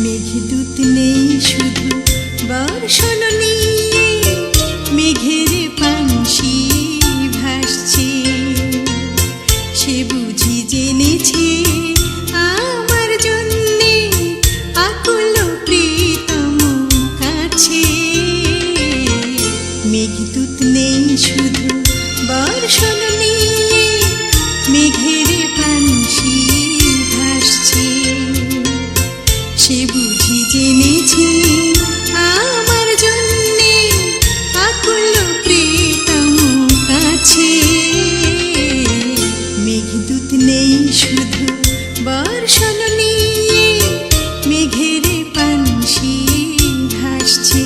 মেঘদূত নেই শুধু বর্ষণ নিয়ে, মেঘের পানসি ভাসছে। সে বুঝি জেনেছে আমার জন্যে আকুল প্রীতম কাছে। মেঘদূত নেই শুধু বর্ষণ নিয়ে, মেঘের পানসি ভাসছে। সে বুঝি জেনেছে আমার জন্যে আকুল প্রীতম কাছে। মেঘদূত নেই শুধু বর্ষণ নিয়ে, মেঘের পানসি ভাসছে।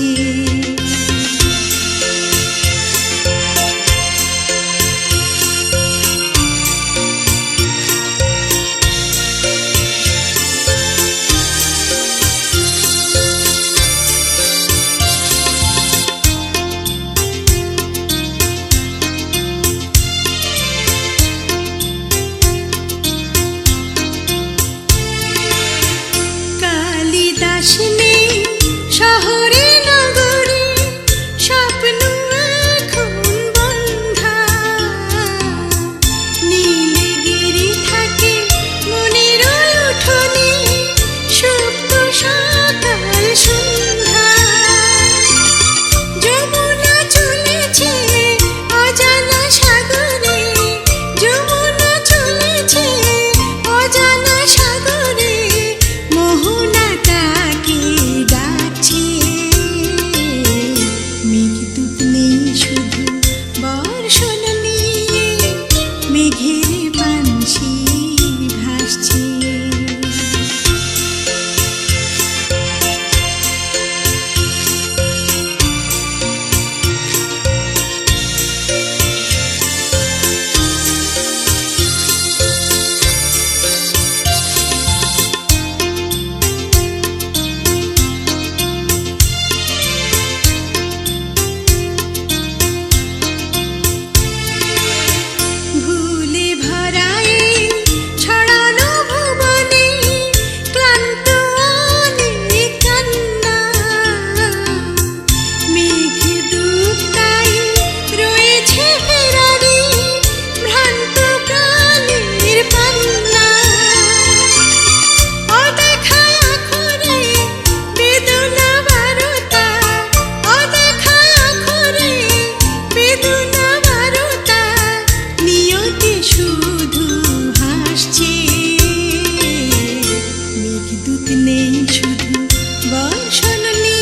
শহরে নগরে স্বপ্ন এখন বন্ধা, নীলগিরি থাকে মনের উঠোনে সুপ্ত সকাল সন্ধ্যা। যমুনা চলেছে অজানা সাগরে, যমুনা চলেছে অজানা সাগরে, মোহনা তাকে ডাকছে। মেঘদূত নেই শুধু বর্ষণ নিয়ে, মেঘের পানসি ভাসছে। ভুলে ভরায় ছড়ানো ভুবনে ক্লান্ত অনেক কান্না। মেঘদূত তাই রয়েছে ফেরারি ভ্রান্ত প্রাণের পান্না। অদেখা আখরে বেদনা বারতা, অদেখা আখরে বেদনা বারতা, নিয়তি শুধু হাসছে। মেঘদূত নেই শুধু বর্ষণ নিয়ে,